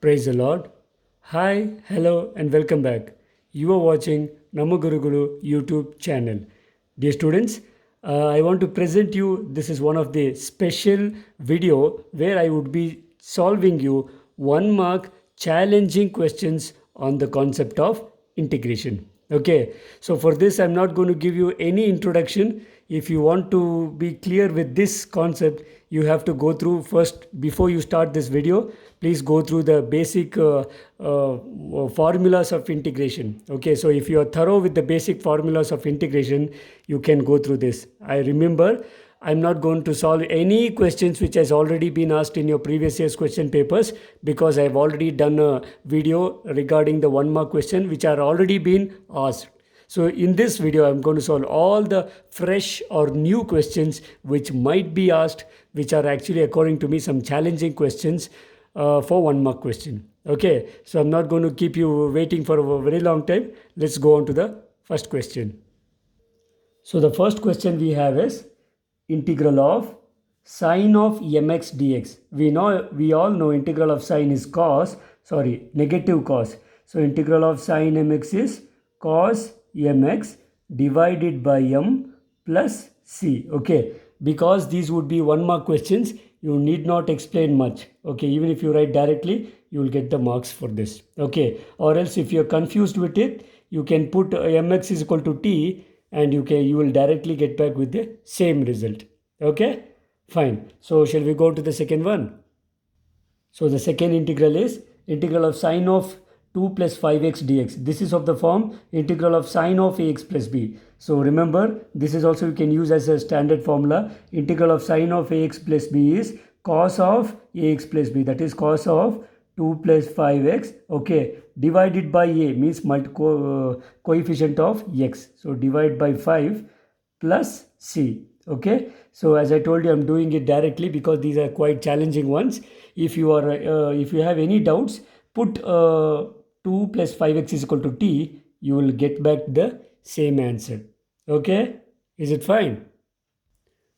Praise the Lord. Hi, hello, and welcome back. You are watching Namagurugulu YouTube channel. Dear students, I want to present you. This is one of the special video where I would be solving you 1 mark challenging questions on the concept of integration. Okay, so for this, I'm not going to give you any introduction. If you want to be clear with this concept, you have to go through first, before you start this video, please go through the basic formulas of integration. Okay, so if you are thorough with the basic formulas of integration, you can go through this. I remember I'm not going to solve any questions which has already been asked in your previous year's question papers, because I've already done a video regarding the 1 mark question which are already been asked. So in this video, I'm going to solve all the fresh or new questions which might be asked, which are actually, according to me, some challenging questions for 1 mark question. Okay, so I'm not going to keep you waiting for a very long time. Let's go on to the first question. So the first question we have is integral of sine of mx dx. We all know integral of sine is negative cos. So integral of sine mx is cos mx divided by m plus c. Okay, because these would be 1 mark questions, you need not explain much. Okay, even if you write directly, you will get the marks for this. Okay, or else if you're confused with it, you can put mx is equal to t, and you will directly get back with the same result. Okay, fine. So shall we go to the second one? So the second integral is integral of sine of 2 plus 5x dx. This is of the form integral of sine of ax plus b. So remember, this is also you can use as a standard formula. Integral of sine of ax plus b is cos of ax plus b, that is cos of 2 plus 5x, okay, divided by a means coefficient of x. So divide by 5 plus c. Okay, so as I told you, I'm doing it directly because these are quite challenging ones. If you have any doubts, put 2 plus 5x is equal to t, you will get back the same answer. Okay, is it fine?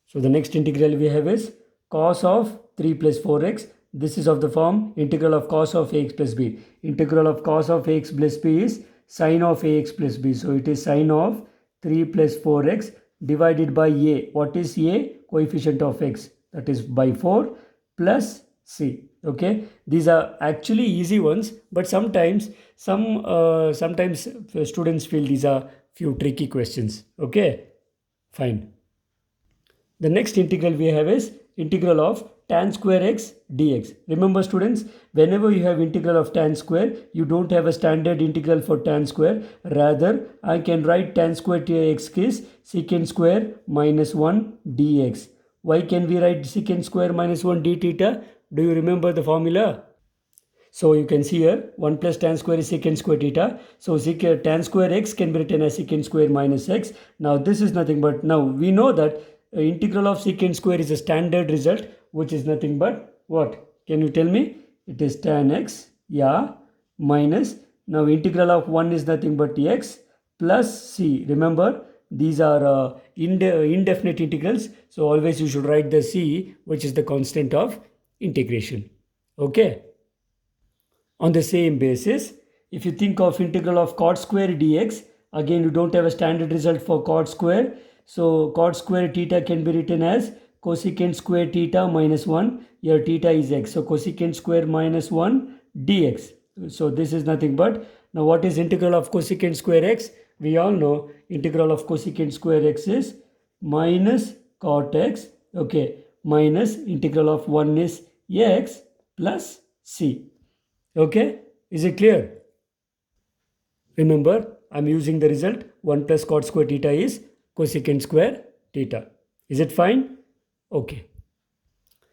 So the next integral we have is cos of 3 plus 4x. This is of the form integral of cos of ax plus b. Integral of cos of ax plus b is sine of ax plus b. So it is sine of 3 plus 4x divided by a. What is a? Coefficient of x, that is by 4 plus c. Okay, these are actually easy ones, but sometimes students feel these are few tricky questions. Okay, fine. The next integral we have is integral of tan square x dx. Remember students, whenever you have integral of tan square, you don't have a standard integral for tan square. Rather, I can write tan square x is secant square minus 1 dx. Why can we write secant square minus 1 d theta? Do you remember the formula? So you can see here 1 plus tan square is secant square theta. So tan square x can be written as secant square minus x. Now this is nothing but, now we know that integral of secant square is a standard result, which is nothing but what? Can you tell me? It is tan x, yeah, minus, now integral of 1 is nothing but x plus c. Remember, these are indefinite integrals, so always you should write the c, which is the constant of integration. Okay. On the same basis, if you think of integral of cot square dx, again you don't have a standard result for cot square. So cot square theta can be written as cosecant square theta minus 1. Here theta is x. So cosecant square minus 1 dx. So this is nothing but, now what is integral of cosecant square x? We all know integral of cosecant square x is minus cot x. Okay, minus integral of 1 is x plus c. Okay, is it clear? Remember, I'm using the result 1 plus cot square theta is cosecant square theta. Is it fine? Okay.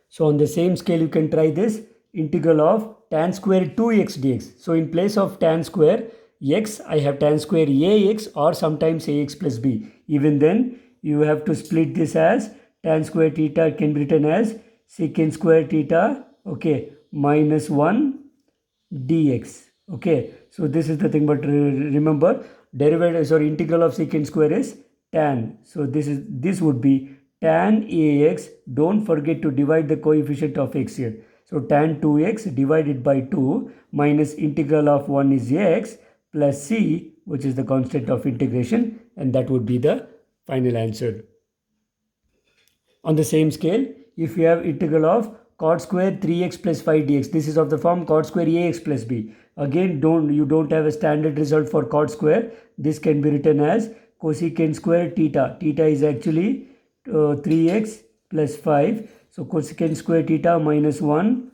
So on the same scale, you can try this integral of tan square 2x dx. So in place of tan square x, I have tan square ax or sometimes ax plus b. Even then, you have to split this as tan square theta can be written as secant square theta, okay, minus 1 dx. Okay, so this is the thing, but remember, integral of secant square is tan. So this would be tan ax. Don't forget to divide the coefficient of x here. So tan 2x divided by 2 minus integral of 1 is x plus c, which is the constant of integration, and that would be the final answer. On the same scale, if you have integral of cot square 3x plus 5 dx, this is of the form cot square ax plus b. Again, you don't have a standard result for cot square. This can be written as cosecant square theta. Theta is actually 3x plus 5. So cosecant square theta minus 1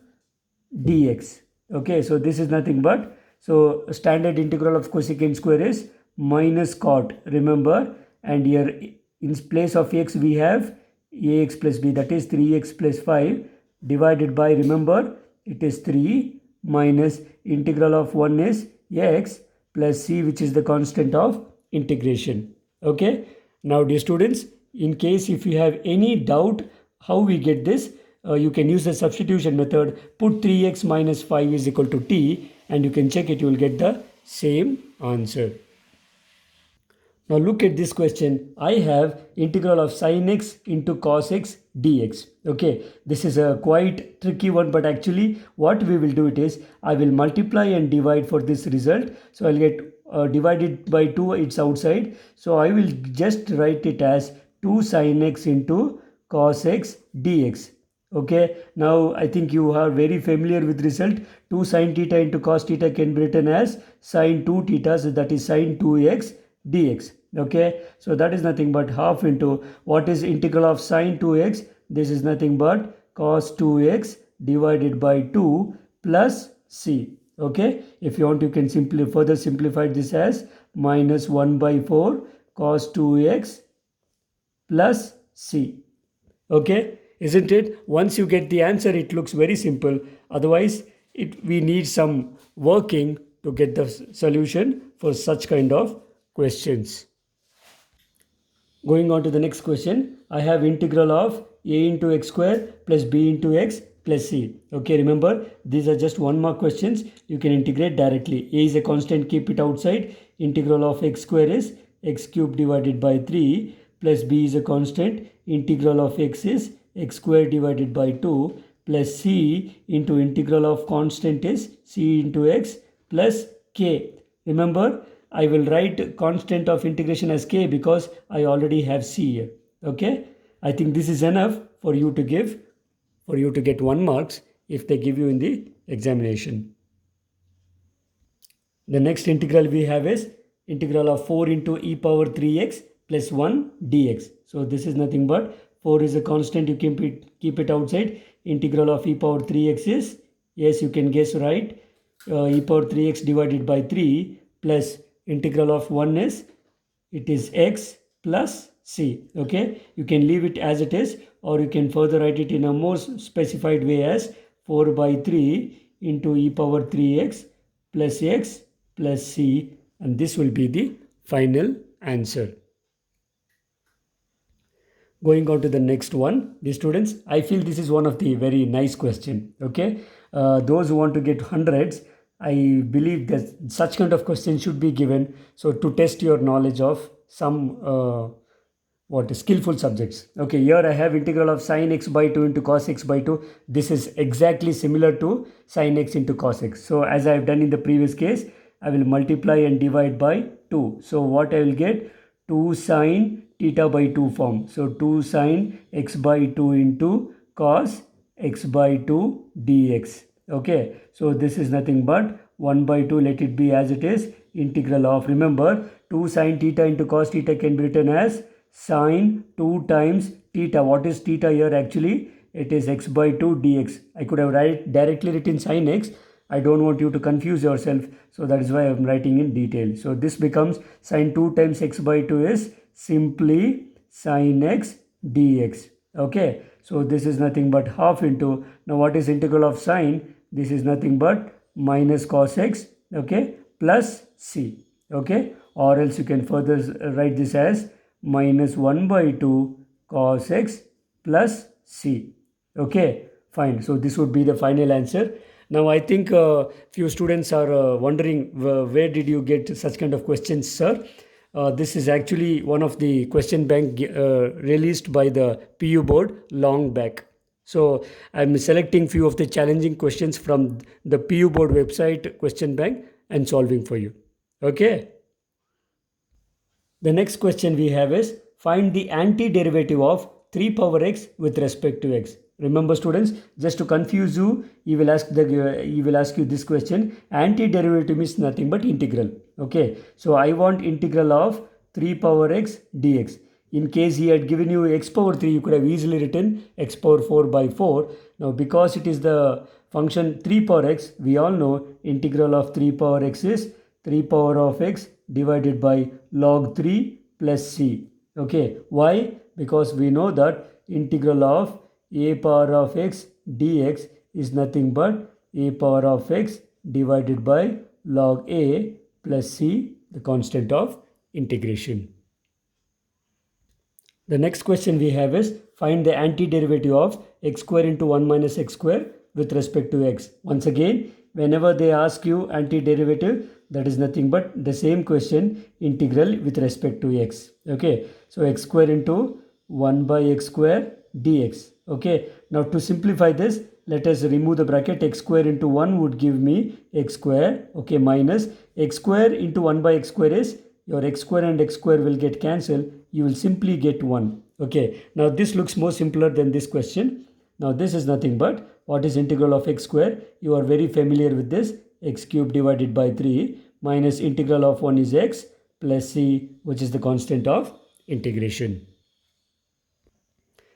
dx. Okay, so this is nothing but, so standard integral of cosecant square is minus cot, remember, and here in place of x we have ax plus b, that is 3x plus 5 divided by, remember, it is 3 minus integral of 1 is x plus c, which is the constant of integration. Okay, now dear students, in case if you have any doubt how we get this, you can use the substitution method. Put 3x minus 5 is equal to t and you can check it, you will get the same answer. Now look at this question. I have integral of sin x into cos x dx. Okay, this is a quite tricky one, but actually what we will do it is, I will multiply and divide for this result. So I'll get divided by 2, it's outside. So I will just write it as 2 sin x into cos x dx. Okay, now I think you are very familiar with result. 2 sin theta into cos theta can be written as sin 2 theta, so that is sin 2x dx. Okay, so that is nothing but half into, what is integral of sin 2x? This is nothing but cos 2x divided by 2 plus c. Okay, if you want you can further simplify this as minus 1 by 4 cos 2x plus c. Okay, isn't it? Once you get the answer, it looks very simple. Otherwise, we need some working to get the solution for such kind of questions. Going on to the next question, I have integral of a into x square plus b into x plus c. Okay, remember, these are just 1 mark questions. You can integrate directly. A is a constant, keep it outside. Integral of x square is x cube divided by 3 plus b is a constant. Integral of x is x square divided by 2 plus c into integral of constant is c into x plus k. Remember, I will write constant of integration as k because I already have c here. Okay, I think this is enough for you to get 1 marks if they give you in the examination. The next integral we have is integral of 4 into e power 3x plus 1 dx. So this is nothing but 4 is a constant, you keep it outside. Integral of e power 3x is, yes, you can guess right, e power 3x divided by 3 plus integral of 1 is, it is x plus c. Okay, you can leave it as it is, or you can further write it in a more specified way as 4 by 3 into e power 3x plus x plus c, and this will be the final answer. Going on to the next one, the students, I feel this is one of the very nice question. Okay, those who want to get hundreds, I believe that such kind of questions should be given, so to test your knowledge of some skillful subjects. Okay, here I have integral of sin x by 2 into cos x by 2. This is exactly similar to sin x into cos x. So as I have done in the previous case, I will multiply and divide by 2. So what I will get, 2 sin theta by 2 form. So 2 sin x by 2 into cos x by 2 dx. Okay, so this is nothing but 1 by 2, let it be as it is, integral of, remember, 2 sin theta into cos theta can be written as sin 2 times theta. What is theta here actually? It is x by 2 dx. I could have directly written sin x. I don't want you to confuse yourself, so that is why I am writing in detail. So this becomes sin 2 times x by 2 is simply sin x dx. Okay, so this is nothing but half into, now what is integral of sin? This is nothing but minus cos x, okay, plus c. Okay, or else you can further write this as minus 1 by 2 cos x plus c. Okay, fine. So this would be the final answer. Now I think few students are wondering, where did you get such kind of questions, sir? This is actually one of the question bank released by the PU board long back. So I'm selecting few of the challenging questions from the PU board website question bank and solving for you. Okay. The next question we have is find the antiderivative of 3 power x with respect to x. Remember students, just to confuse you, he will ask you this question. Antiderivative is nothing but integral. Okay, so I want integral of 3 power x dx. In case he had given you x power 3, you could have easily written x power 4 by 4. Now because it is the function 3 power x, we all know integral of 3 power x is 3 power of x divided by log 3 plus c. Okay, why? Because we know that integral of a power of x dx is nothing but a power of x divided by log a plus c, the constant of integration. The next question we have is find the antiderivative of x square into 1 minus x square with respect to x. Once again, whenever they ask you antiderivative, that is nothing but the same question, integral with respect to x. Okay, so x square into 1 by x square dx. Okay, now to simplify this, let us remove the bracket. X square into 1 would give me x square. Okay, minus x square into 1 by x square is your x square and x square will get cancelled. You will simply get 1. Okay, now this looks more simpler than this question. Now this is nothing but what is integral of x square? You are very familiar with this. X cube divided by 3 minus integral of 1 is x plus c, which is the constant of integration.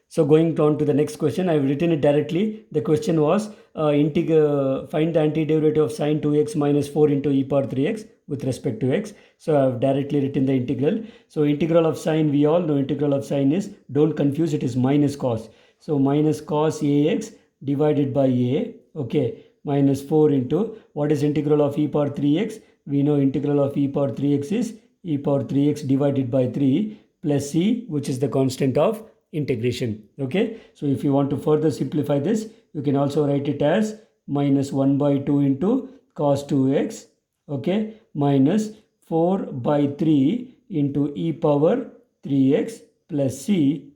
So going on to the next question, I have written it directly. The question was find the antiderivative of sine 2x minus 4 into e power 3x with respect to x. So I have directly written the integral. So integral of sine, we all know integral of sine is, don't confuse, it is minus cos. So minus cos ax divided by a, okay, minus 4 into, what is integral of e power 3x? We know integral of e power 3x is e power 3x divided by 3 plus c, which is the constant of integration. Okay, so if you want to further simplify this, you can also write it as minus 1 by 2 into cos 2x, okay, minus 4 by 3 into e power 3x plus c,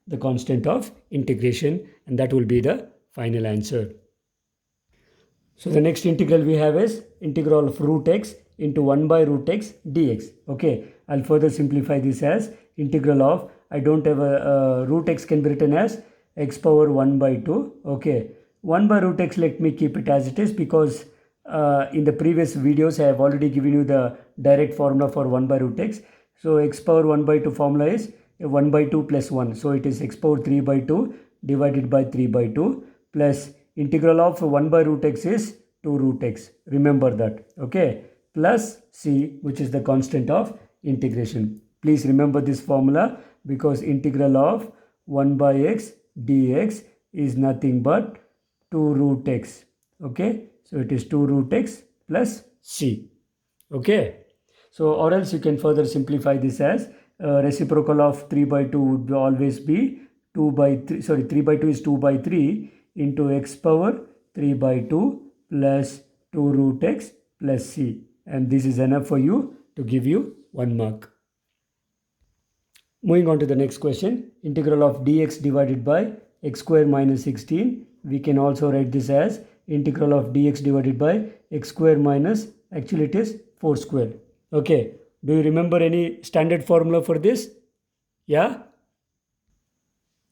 the constant of integration, and that will be the final answer. So the next integral we have is integral of root x into 1 by root x dx. Okay, I'll further simplify this as integral of, I don't have a root x can be written as x power 1 by 2. Okay, 1 by root x, let me keep it as it is because in the previous videos I have already given you the direct formula for 1 by root x. So x power 1 by 2 formula is 1 by 2 plus 1. So it is x power 3 by 2 divided by 3 by 2 plus integral of 1 by root x is 2 root x. Remember that. Okay, plus c, which is the constant of integration. Please remember this formula because integral of 1 by x dx is nothing but 2 root x. Okay, so it is 2 root x plus c. Okay, so or else you can further simplify this as reciprocal of 3 by 2 would always be 2 by 3, sorry, 3 by 2 is 2 by 3 into x power 3 by 2 plus 2 root x plus c, and this is enough for you to give you 1 mark. Moving on to the next question, integral of dx divided by x square minus 16. We can also write this as integral of dx divided by x square minus, actually it is 4 square. Okay, do you remember any standard formula for this? Yeah?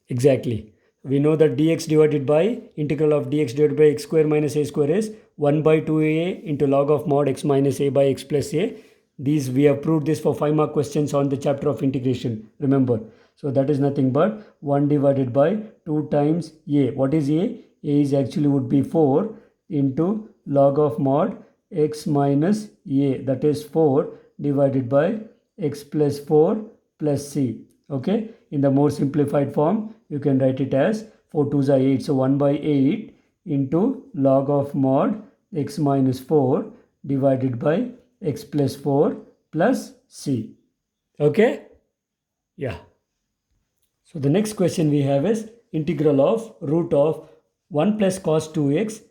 Exactly. We know that dx divided by integral of dx divided by x square minus a square is 1 by 2a into log of mod x minus a by x plus a. These we have proved this for 5 mark questions on the chapter of integration. Remember. So that is nothing but 1 divided by 2 times a. What is a? A is actually would be 4 into log of mod x minus a, that is 4 divided by x plus 4 plus c. Okay, in the more simplified form you can write it as 4 2s are 8, so 1 by 8 into log of mod x minus 4 divided by x plus 4 plus c. Okay, yeah. So the next question we have is integral of root of 1 plus cos 2x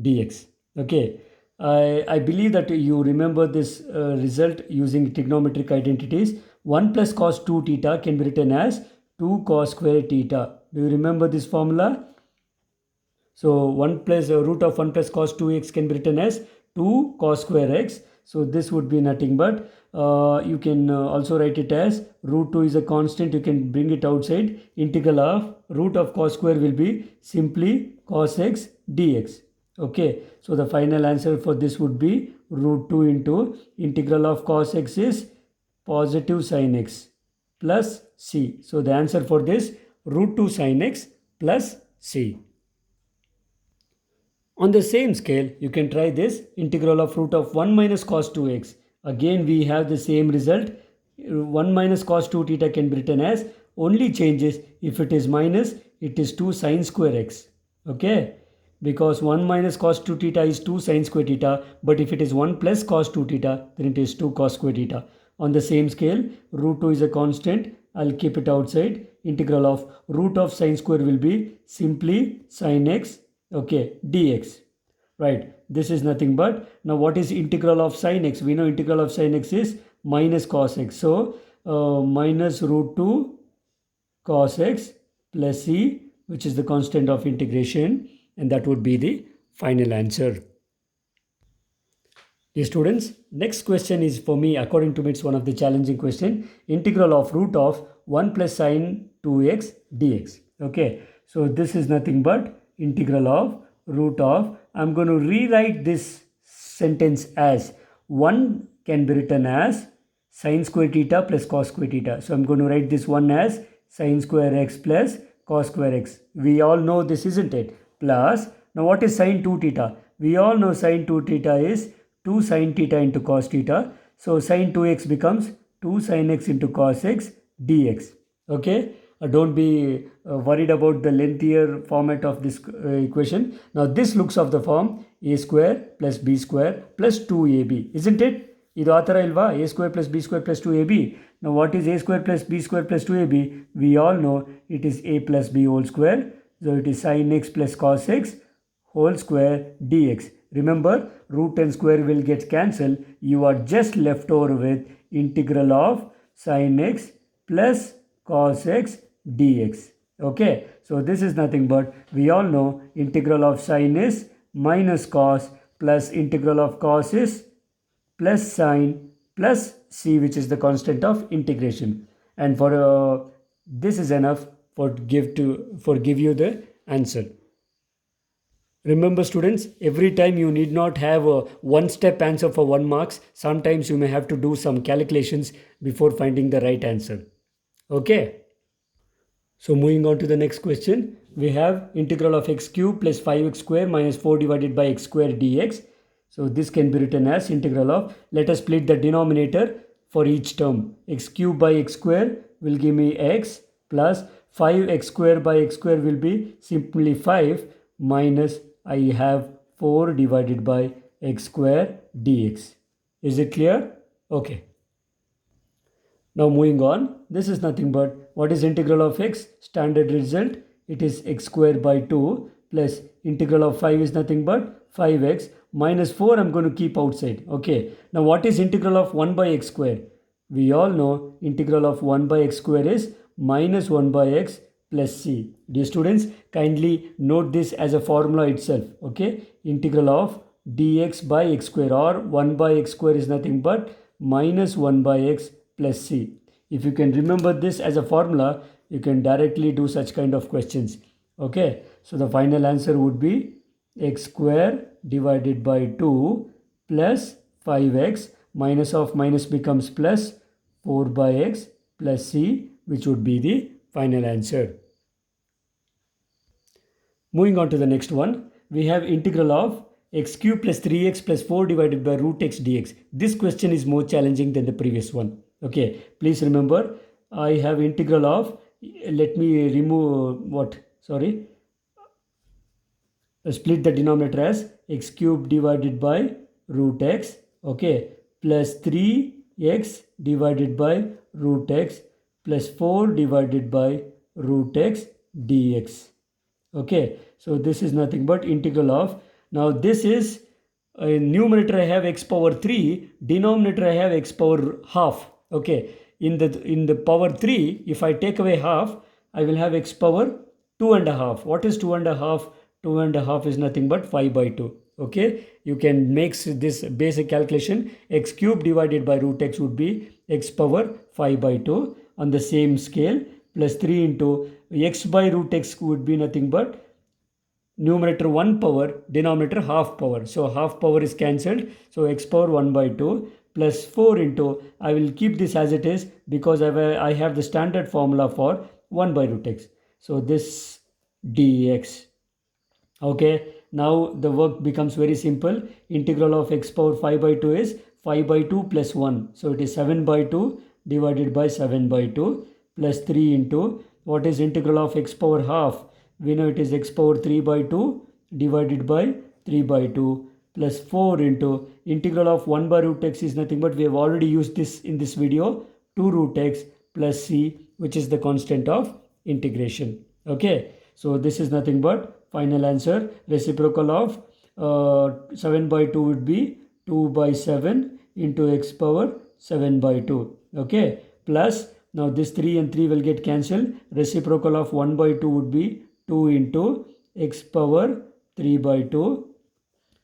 dx. Okay, I believe that you remember this result using trigonometric identities. 1 plus cos 2 theta can be written as 2 cos square theta. Do you remember this formula? So 1 plus root of 1 plus cos 2x can be written as 2 cos square x. So this would be nothing but you can also write it as root 2 is a constant. You can bring it outside. Integral of root of cos square will be simply cos x dx. Okay, so the final answer for this would be root 2 into integral of cos x is positive sin x plus c. So the answer for this root 2 sin x plus c. On the same scale, you can try this integral of root of 1 minus cos 2x. Again, we have the same result. 1 minus cos 2 theta can be written as, only changes if it is minus, it is 2 sin square x. Okay, because 1 minus cos 2 theta is 2 sin square theta, but if it is 1 plus cos 2 theta, then it is 2 cos square theta. On the same scale, root 2 is a constant. I'll keep it outside. Integral of root of sin square will be simply sin x, okay, dx. Right, this is nothing but, now what is integral of sin x? We know integral of sin x is minus cos x. So minus root 2 cos x plus c, which is the constant of integration, and that would be the final answer. Dear students, next question is, for me, according to me, it's one of the challenging question. Integral of root of 1 plus sin 2x dx. Okay, so this is nothing but integral of root of, I'm going to rewrite this sentence as 1 can be written as sin square theta plus cos square theta. So I'm going to write this one as sin square x plus cos square x. We all know this, isn't it? Plus, now what is sin 2 theta? We all know sin 2 theta is 2 sin theta into cos theta. So sin 2x becomes 2 sin x into cos x dx. Okay, don't be worried about the lengthier format of this equation. Now this looks of the form a square plus b square plus 2ab, isn't it? ಇದು ಆ ಥರ ಇಲ್ವಾ, a square plus b square plus 2ab. Now what is a square plus b square plus 2ab? We all know it is a plus b whole square. So it is sin x plus cos x whole square dx. Remember, root and square will get cancelled. You are just left over with integral of sin x plus cos x dx. Okay, so this is nothing but, we all know integral of sin is minus cos plus integral of cos is plus sin plus c, which is the constant of integration. And for this is enough for give you the answer. Remember students, every time you need not have a one-step answer for 1 marks. Sometimes you may have to do some calculations before finding the right answer. Okay. So moving on to the next question, we have integral of x cube plus 5x square minus 4 divided by x square dx. So this can be written as integral of, let us split the denominator for each term. X cube by x square will give me x plus 5x square by x square will be simply 5 minus I have 4 divided by x square dx. Is it clear? Okay. Now moving on, this is nothing but, what is integral of x? Standard result, it is x square by 2 plus integral of 5 is nothing but 5x minus 4 I'm going to keep outside. Okay, now what is integral of 1 by x square? We all know integral of 1 by x square is minus 1 by x plus c. Dear students, kindly note this as a formula itself. Okay, integral of dx by x square or 1 by x square is nothing but minus 1 by x plus c. If you can remember this as a formula, you can directly do such kind of questions. Okay, so the final answer would be x square divided by 2 plus 5x, minus of minus becomes plus 4 by x plus c, which would be the final answer. Moving on to the next one, we have integral of x cube plus 3x plus 4 divided by root x dx. This question is more challenging than the previous one. Okay, please remember, I have integral of, let me remove split the denominator as x cube divided by root x, okay, plus 3x divided by root x plus 4 divided by root x dx. Okay, so this is nothing but integral of, now this is numerator I have x power 3, denominator I have x power half. Okay, in the power 3, if I take away half, I will have x power 2 and a half. What is 2 and a half? 2.5 is nothing but 5 by 2. Okay, you can make this basic calculation. X cube divided by root x would be x power 5 by 2 on the same scale, plus 3 into x by root x would be nothing but numerator 1 power, denominator half power. So half power is cancelled. So x power 1 by 2 plus 4 into, I will keep this as it is because I have the standard formula for 1 by root x. So this dx. Okay, now the work becomes very simple. Integral of x power 5 by 2 is 5 by 2 plus 1. So it is 7 by 2 divided by 7 by 2 plus 3 into, what is integral of x power half? We know it is x power 3 by 2 divided by 3 by 2 plus 4 into integral of 1 by root x is nothing but, we have already used this in this video, 2 root x plus c, which is the constant of integration. Okay, so this is nothing but final answer. Reciprocal of 7 by 2 would be 2 by 7 into x power 7 by 2. Okay, plus now this 3 and 3 will get cancelled. Reciprocal of 1 by 2 would be 2 into x power 3 by 2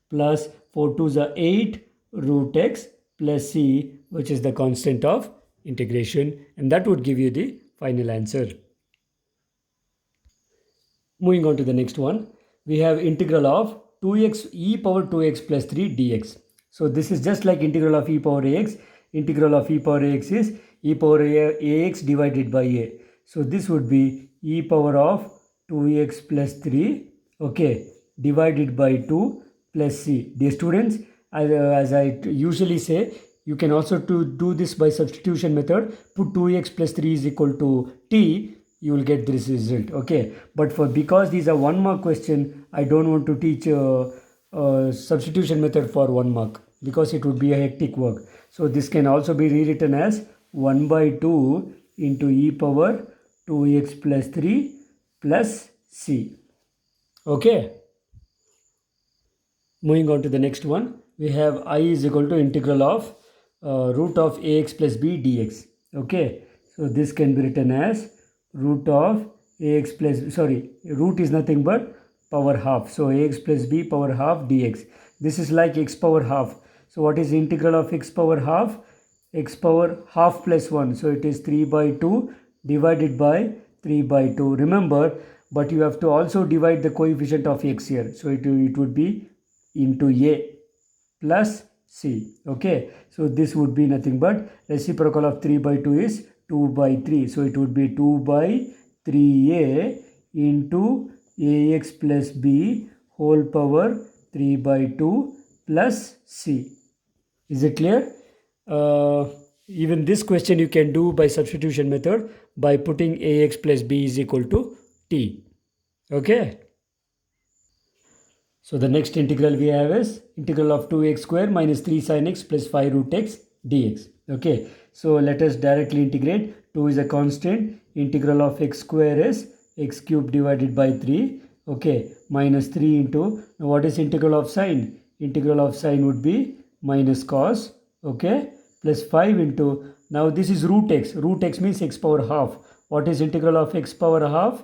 plus 4 2s are 8 root x plus c, which is the constant of integration, and that would give you the final answer. Moving on to the next one, we have integral of 2x e power 2x plus 3 dx. So this is just like integral of e power ax. Integral of e power ax is e power ax divided by a. So this would be e power of 2x plus 3, okay, divided by 2 plus c. Dear students, as I usually say, you can also do this by substitution method. Put 2x plus 3 is equal to t, you will get this result. Okay, but because these are 1 mark question, I don't want to teach substitution method for 1 mark because it would be a hectic work. So this can also be rewritten as 1 by 2 into e power 2x plus 3 plus c. Okay, moving on to the next one, we have I is equal to integral of root of ax plus b dx. Okay, so this can be written as root of ax plus, root is nothing but power half. So ax plus b power half dx. This is like x power half. So what is integral of x power half? X power half plus 1. So it is 3 by 2 divided by 3 by 2. Remember, but you have to also divide the coefficient of x here. So it would be into a plus c. Okay, so this would be nothing but reciprocal of 3 by 2 is 2 by 3. So it would be 2 by 3a into ax plus b whole power 3 by 2 plus c. Is it clear? Even this question you can do by substitution method by putting ax plus b is equal to t. Okay. So the next integral we have is integral of 2x square minus 3 sin x plus 5 root x dx. Okay, so let us directly integrate. 2 is a constant. Integral of x square is x cube divided by 3. Okay, minus 3 into, now what is integral of sine? Integral of sine would be minus cos. Okay, plus 5 into, now this is root x. Root x means x power half. What is integral of x power half?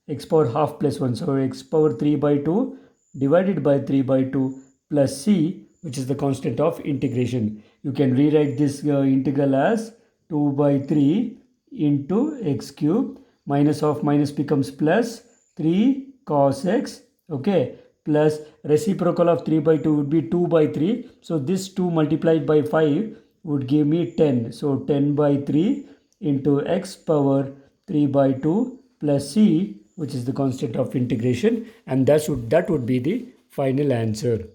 X power half plus 1. So x power 3 by 2 divided by 3 by 2 plus c, which is the constant of integration. You can rewrite this integral as 2 by 3 into x cube, minus of minus becomes plus 3 cos x, okay, plus reciprocal of 3 by 2 would be 2 by 3. So this 2 multiplied by 5 would give me 10. So 10 by 3 into x power 3 by 2 plus c, which is the constant of integration, and that would be the final answer.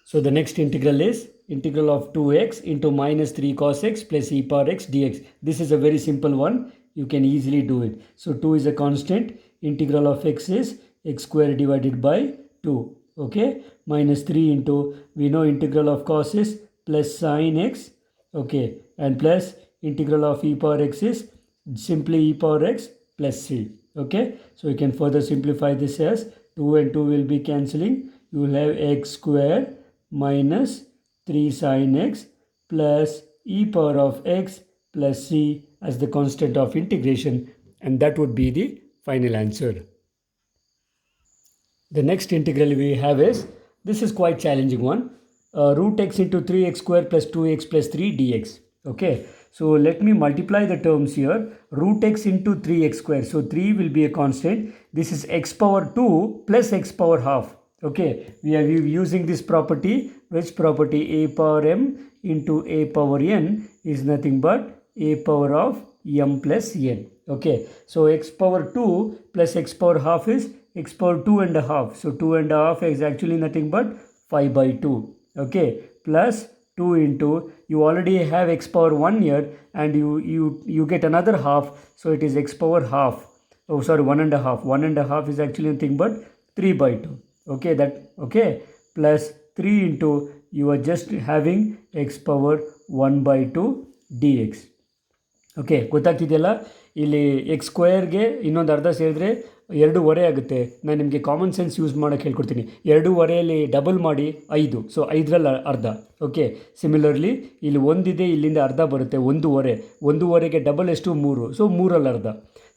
So the next integral is integral of 2x into minus 3 cos x plus e power x dx. This is a very simple one. You can easily do it. So 2 is a constant. Integral of x is x square divided by 2. Okay. Minus 3 into, we know integral of cos is plus sin x. Okay. And plus integral of e power x is simply e power x plus c. Okay. So you can further simplify this as 2 and 2 will be cancelling. You will have x square minus 3 sin x plus e power of x plus c as the constant of integration, and that would be the final answer. The next integral we have is, this is quite challenging one, root x into 3x square plus 2x plus 3 dx. Okay, so let me multiply the terms here. Root x into 3x square, so 3 will be a constant. This is x power 2 plus x power half. Okay, we are using this property. Which property? A power m into a power n is nothing but a power of m plus n. Okay, so x power 2 plus x power half is x power 2 and a half. So 2 and a half is actually nothing but 5 by 2. Okay, plus 2 into, you already have x power 1 here, and you get another half, so it is x power half. Oh sorry, 1 and a half. 1 and a half is actually nothing but 3 by 2. Okay, that, okay, plus 3 into, you are just having x power 1 by 2 dx. Okay, ಗೊತ್ತಾಗ್ತಿದೆಯಲ್ಲ? ಇಲ್ಲಿ X ಸ್ಕ್ವೇರ್ಗೆ ಇನ್ನೊಂದು ಅರ್ಧ ಸೇರಿದ್ರೆ 2.5 ಆಗುತ್ತೆ. ನಾನು ನಿಮಗೆ common sense use ಮಾಡೋಕ್ಕೆ ಹೇಳ್ಕೊಡ್ತೀನಿ. 2.5ಯಲ್ಲಿ ಡಬಲ್ ಮಾಡಿ 5, ಸೊ 5ರಲ್ಲಿ ಅರ್ಧ. ಓಕೆ, ಸಿಮಿಲರ್ಲಿ ಇಲ್ಲಿ ಒಂದಿದೆ, ಇಲ್ಲಿಂದ ಅರ್ಧ ಬರುತ್ತೆ, 1.5. 1.5ಗೆ ಡಬಲ್ ಎಷ್ಟು? 3, ಸೊ 3ರಲ್ಲಿ ಅರ್ಧ.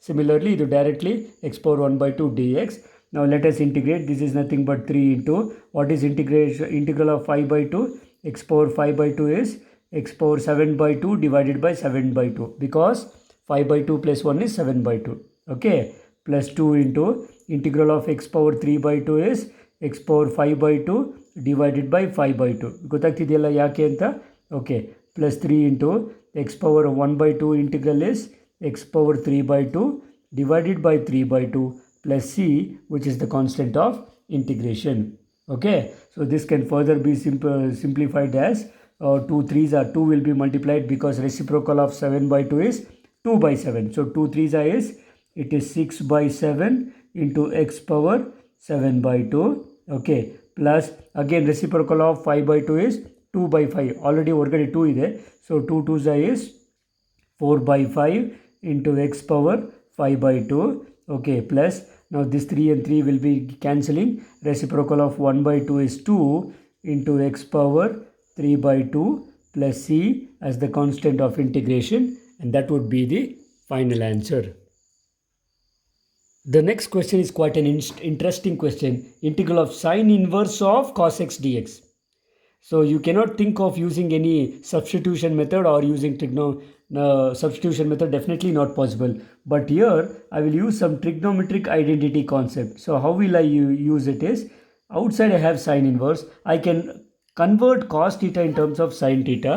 Similarly, ಇದು directly x power 1 by 2 dx. Now let us integrate. This is nothing but 3 into, what is integral of 5 by 2? X power 5 by 2 is x power 7 by 2 divided by 7 by 2, because 5 by 2 plus 1 is 7 by 2. Okay, plus 2 into integral of x power 3 by 2 is x power 5 by 2 divided by 5 by 2. ಗೊತ್ತಾಗ್ತಿದೆಯಲ್ಲ ಯಾಕೆ ಅಂತ? Okay, plus 3 into x power 1 by 2 integral is x power 3 by 2 divided by 3 by 2 plus c, which is the constant of integration. Okay, so this can further be simplified as 2 3s are 2 will be multiplied, because reciprocal of 7 by 2 is 2 by 7. So 2 3s are is, it is 6 by 7 into x power 7 by 2. Okay, plus again reciprocal of 5 by 2 is 2 by 5. Already orgade 2 ide, so 2 2s are is 4 by 5 into x power 5 by 2. Okay, plus now this 3 and 3 will be cancelling. Reciprocal of 1 by 2 is 2 into x power 3 by 2 plus c as the constant of integration, and that would be the final answer. The next question is quite an interesting question. Integral of sine inverse of cos x dx. So you cannot think of using any substitution method or using substitution method, definitely not possible. But here I will use some trigonometric identity concept. So how will I use it is, outside I have sine inverse, I can convert cos theta in terms of sin theta.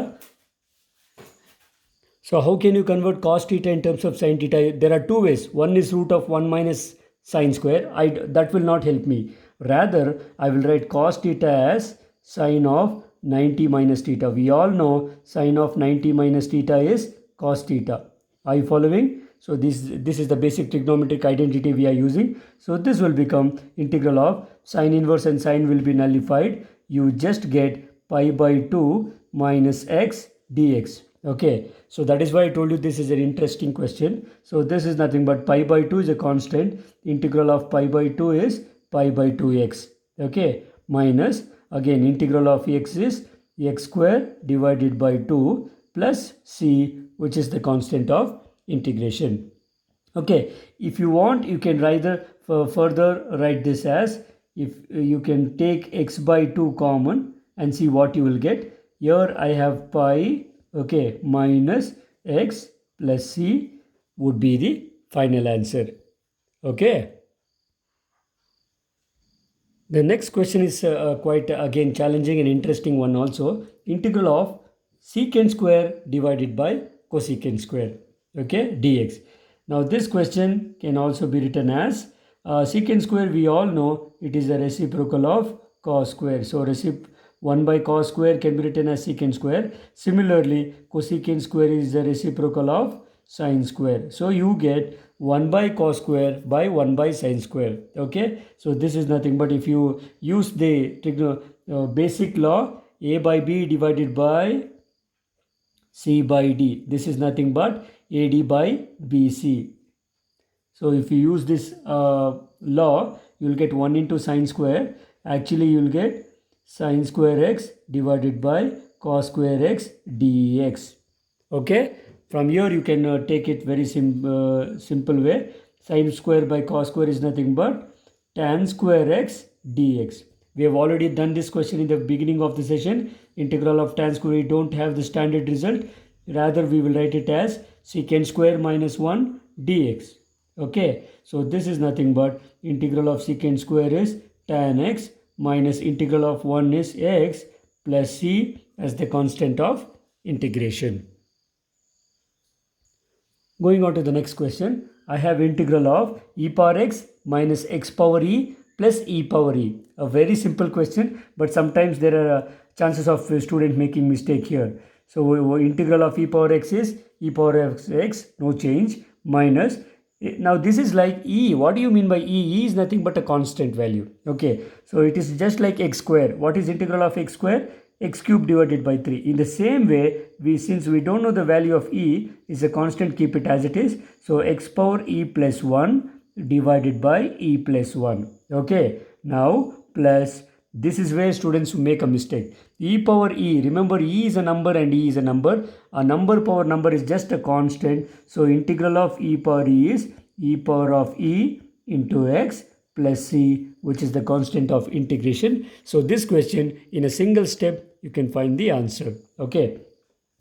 So how can you convert cos theta in terms of sin theta? There are two ways. One is root of 1 minus sine square. That will not help me. Rather, I will write cos theta as sine of 90 minus theta. We all know sine of 90 minus theta is cos theta. Are you following? So this is the basic trigonometric identity we are using. So this will become integral of sine inverse, and sine will be nullified. You just get pi by 2 minus x dx. Okay, so that is why I told you this is an interesting question. So this is nothing but pi by 2 is a constant. Integral of pi by 2 is pi by 2x. Okay, minus again integral of x is x square divided by 2 plus c, which is the constant of integration. Okay, if you want, you can rather further write this as, if you can take x by 2 common and see what you will get. Here I have pi, okay, minus x plus c would be the final answer. Okay. The next question is quite again challenging and interesting one also. Integral of secant square divided by cosecant square, okay, dx. Now this question can also be written as secant square. We all know it is a reciprocal of cos square. So 1 by cos square can be written as secant square. Similarly, cosecant square is the reciprocal of sine square. So you get 1 by cos square by 1 by sine square. Okay, so this is nothing but, if you use the basic law, a by b divided by c by d, this is nothing but ad by bc. So if you use this law, you will get 1 into sine square. Actually you will get sine square x divided by cos square x dx. Okay, from here you can take it very simple way. Sine square by cos square is nothing but tan square x dx. We have already done this question in the beginning of the session. Integral of tan square, we don't have the standard result. Rather, we will write it as secant square minus 1 dx. Okay, so this is nothing but integral of secant square is tan x minus integral of 1 is x plus c as the constant of integration. Going on to the next question, I have integral of e power x minus x power e plus e power e. A very simple question, but sometimes there are chances of student making mistake here. So integral of e power x is e power x, no change, minus. Now this is like e. What do you mean by e? E is nothing but a constant value. Okay, so it is just like x square. What is integral of x square? X cube divided by 3. In the same way, since we don't know the value of e is a constant, keep it as it is. So x power e plus 1 divided by e plus 1. Okay, now plus, this is where students make a mistake. E power e, remember e is a number and e is a number. A number power number is just a constant. So integral of e power e is e power of e into x plus c, which is the constant of integration. So this question, in a single step, you can find the answer. Okay,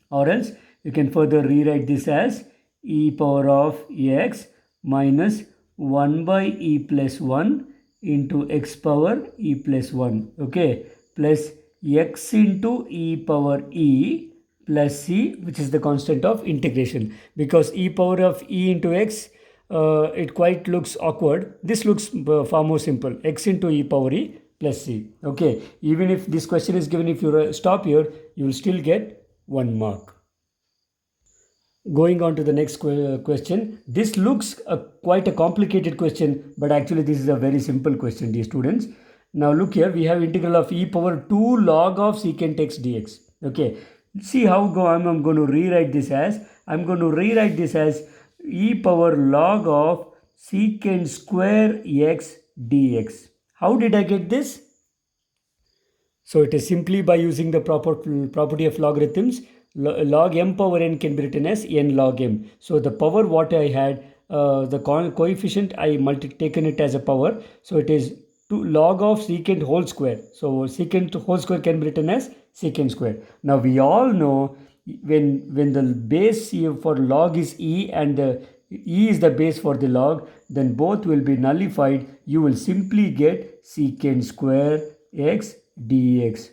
or else you can further rewrite this as e power of x minus 1 by e plus 1 into x power e plus 1. Okay, plus x into e power e plus c, which is the constant of integration. Because e power of e into x, it quite looks awkward. This looks far more simple. X into e power e plus c. Okay, even if this question is given, if you stop here, you will still get 1 mark. Going on to the next question. This looks quite a complicated question, but actually this is a very simple question, dear students. Now look here, we have integral of e power 2 log of secant x dx. Okay, see how I'm going to rewrite this as, I'm going to rewrite this as e power log of secant square x dx. How did I get this? So it is simply by using the property of logarithms. Log m power n can be written as n log m. So the power what I had, the coefficient I taken it as a power. So it is 2 log of secant whole square. So secant whole square can be written as secant square. Now we all know when the base for log is e and the e is the base for the log, then both will be nullified. You will simply get secant square x dx.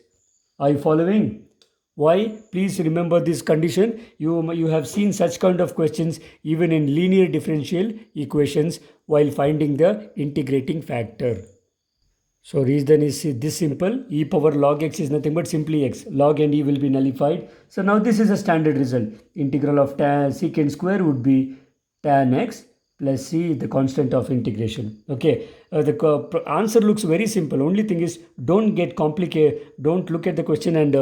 Are you following? Why? Please remember this condition. You have seen such kind of questions even in linear differential equations while finding the integrating factor. So reason is this simple. E power log x is nothing but simply x. Log and e will be nullified. So now this is a standard result. Integral of secant square would be tan x plus c, the constant of integration. Okay, the answer looks very simple. Only thing is, don't get complicated. Don't look at the question and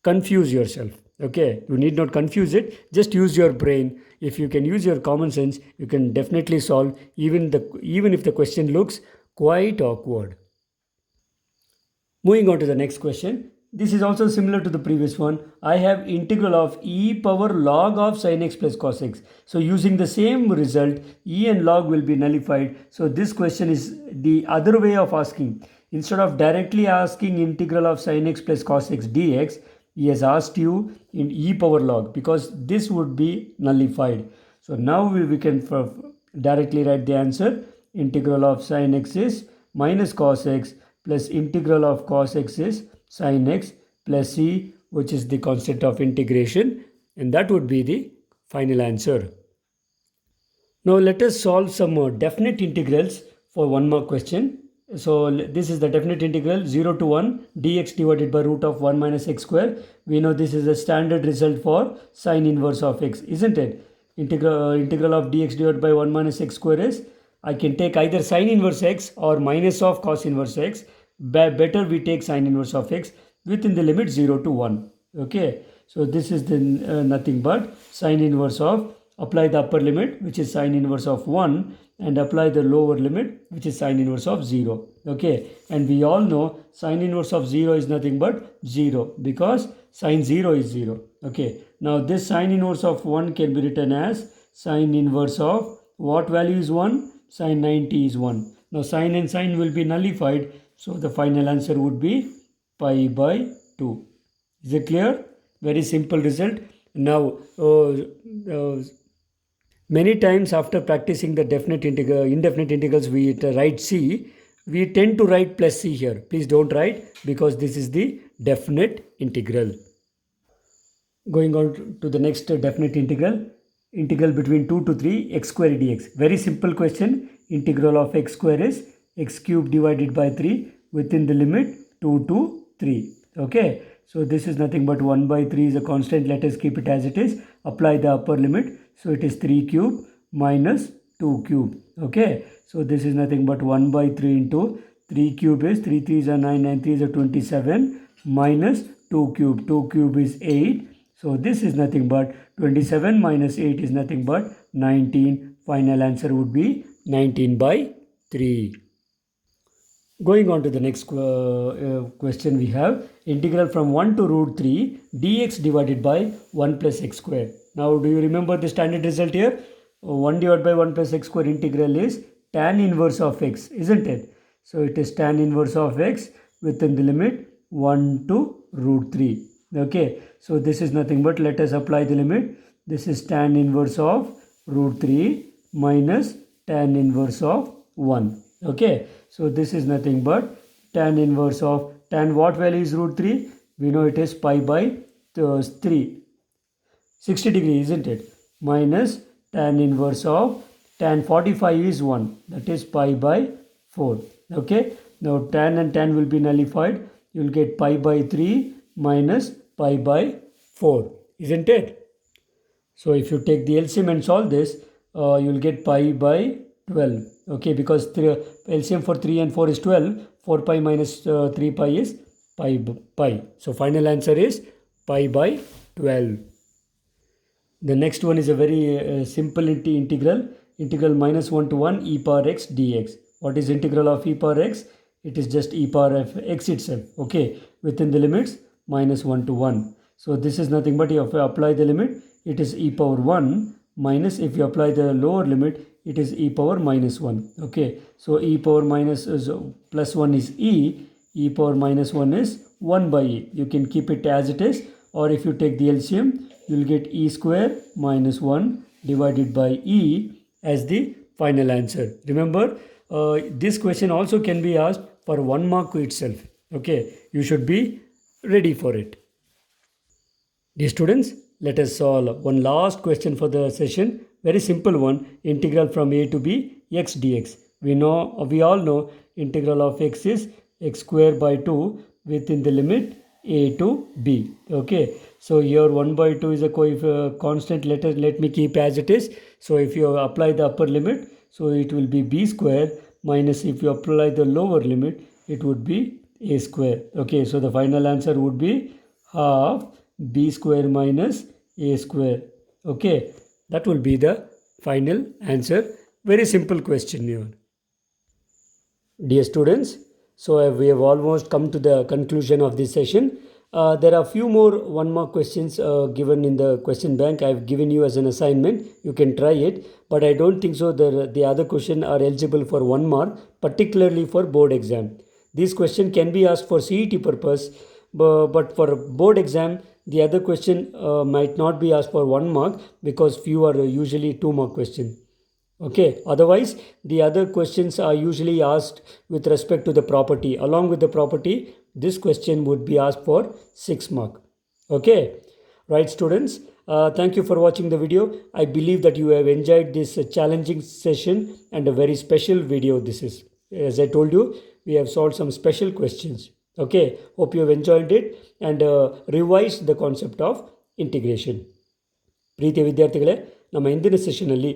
confuse yourself. Okay, you need not confuse it. Just use your brain. If you can use your common sense, you can definitely solve even if the question looks quite awkward. Moving on to the next question. This is also similar to the previous one. I have integral of e power log of sin x plus cos x. So using the same result, e and log will be nullified. So this question is the other way of asking. Instead of directly asking integral of sin x plus cos x dx, he has asked you in e power log, because this would be nullified. So now we can directly write the answer. Integral of sin x is minus cos x plus integral of cos x is sin x plus c, which is the constant of integration, and that would be the final answer. Now let us solve some definite integrals for 1 mark question. So this is the definite integral 0 to 1 dx divided by root of 1 minus x square. We know this is a standard result for sine inverse of x, isn't it? Integral of dx divided by 1 minus x square is, I can take either sine inverse x or minus of cos inverse x. Better we take sine inverse of x within the limit 0 to 1. Okay, so this is the nothing but sine inverse of, apply the upper limit, which is sine inverse of 1, and apply the lower limit, which is sine inverse of 0. Okay, and we all know sine inverse of 0 is nothing but 0, because sine 0 is 0. Okay, now this sine inverse of 1 can be written as sine inverse of what value is 1? Sine 90 is 1. Now sine and sine will be nullified, so the final answer would be pi by 2. Is it clear? Very simple result. Now, many times after practicing the indefinite integrals, we write c. We tend to write plus c here. Please don't write, because this is the definite integral. Going on to the next definite integral between 2 to 3 x square dx. Very simple question. Integral of x square is x cube divided by 3 within the limit 2 to 3. Okay, so this is nothing but 1 by 3 is a constant. Let us keep it as it is. Apply the upper limit. So it is 3 cube minus 2 cube. Okay, so this is nothing but 1 by 3 into 3 cube is 3 3s are 9, 9 3s are 27 minus 2 cube. 2 cube is 8. So this is nothing but 27 minus 8 is nothing but 19. Final answer would be 19 by 3. Going on to the next question, we have integral from 1 to root 3 dx divided by 1 plus x square. Now do you remember the standard result here? 1 divided by 1 plus x square integral is tan inverse of x, isn't it? So it is tan inverse of x within the limit 1 to root 3. Okay, so this is nothing but, let us apply the limit. This is tan inverse of root 3 minus tan inverse of 1. Okay, so this is nothing but tan inverse of, tan what value is root 3? We know it is pi by 3. 60 degrees, isn't it? Minus tan inverse of, tan 45 is 1. That is pi by 4. Okay, now tan and tan will be nullified. You will get pi by 3 minus pi by 4, isn't it? So if you take the LCM and solve this, you will get pi by 12. Okay, because LCM for 3 and 4 is 12. 4 pi minus 3 pi is pi. So final answer is pi by 12. The next one is a very simple integral. Integral minus 1 to 1 e power x dx. What is integral of e power x? It is just e power of x itself. Okay, within the limits minus 1 to 1. So this is nothing but, if you apply the limit, it is e power 1 minus, if you apply the lower limit, it is e power minus 1. Okay, so e power minus is plus 1 is e power minus 1 is 1 by e. You can keep it as it is, or if you take the LCM, you will get e square minus 1 divided by e as the final answer. Remember, this question also can be asked for 1 mark itself. Okay, you should be ready for it. Dear students, let us solve one last question for the session. Very simple one. Integral from a to b x dx. We all know integral of x is x square by 2 within the limit a to b. Okay, so here 1 by 2 is a constant. Let me keep as it is. So if you apply the upper limit, so it will be b square minus, if you apply the lower limit, it would be a square. Okay, so the final answer would be half b square minus a square. Okay, that will be the final answer. Very simple question here. Dear students, so we have almost come to the conclusion of this session. There are a few more 1 mark questions given in the question bank. I have given you as an assignment. You can try it, but I don't think so the other question are eligible for 1 mark, particularly for board exam. This question can be asked for CET purpose, but for board exam, the other question might not be asked for 1 mark, because few are usually 2 mark question. Okay, otherwise the other questions are usually asked with respect to the property. Along with the property, this question would be asked for 6 mark. Okay, right students, thank you for watching the video. I believe that you have enjoyed this challenging session and a very special video this is. As I told you, we have solved some special questions. Okay, hope you have enjoyed it and revised the concept of integration. ಪ್ರೀತಿಯ ವಿದ್ಯಾರ್ಥಿಗಳೇ, ನಮ್ಮ ಇಂದಿನ ಸೆಷನಲ್ಲಿ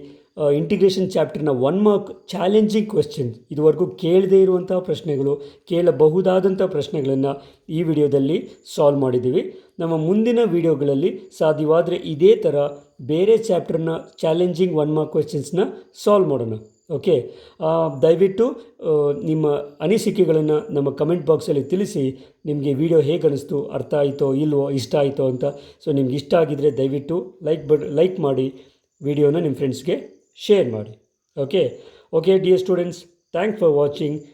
integration ಚಾಪ್ಟರ್ನ 1 mark challenging question, ಇದುವರೆಗೂ ಕೇಳದೇ ಇರುವಂಥ ಪ್ರಶ್ನೆಗಳು, ಕೇಳಬಹುದಾದಂಥ ಪ್ರಶ್ನೆಗಳನ್ನು ಈ ವಿಡಿಯೋದಲ್ಲಿ ಸಾಲ್ವ್ ಮಾಡಿದ್ದೀವಿ. ನಮ್ಮ ಮುಂದಿನ ವಿಡಿಯೋಗಳಲ್ಲಿ ಸಾಧ್ಯವಾದರೆ ಇದೇ ಥರ ಬೇರೆ ಚಾಪ್ಟರ್ನ ಚಾಲೆಂಜಿಂಗ್ 1 ಮಾರ್ಕ್ ಕ್ವೆಶ್ಚನ್ಸ್ನ ಸಾಲ್ವ್ ಮಾಡೋಣ. ಓಕೆ, ದಯವಿಟ್ಟು ನಿಮ್ಮ ಅನಿಸಿಕೆಗಳನ್ನು ನಮ್ಮ ಕಮೆಂಟ್ ಬಾಕ್ಸಲ್ಲಿ ತಿಳಿಸಿ. ನಿಮಗೆ ವಿಡಿಯೋ ಹೇಗೆ ಅನ್ನಿಸ್ತು, ಅರ್ಥ ಆಯಿತೋ ಇಲ್ವೋ, ಇಷ್ಟ ಆಯಿತೋ ಅಂತ. ಸೊ ನಿಮ್ಗೆ ಇಷ್ಟ ಆಗಿದ್ದರೆ ದಯವಿಟ್ಟು ಲೈಕ್ ಮಾಡಿ, ವಿಡಿಯೋನ ನಿಮ್ಮ ಫ್ರೆಂಡ್ಸ್ಗೆ ಶೇರ್ ಮಾಡಿ. Okay dear students, Thanks for watching.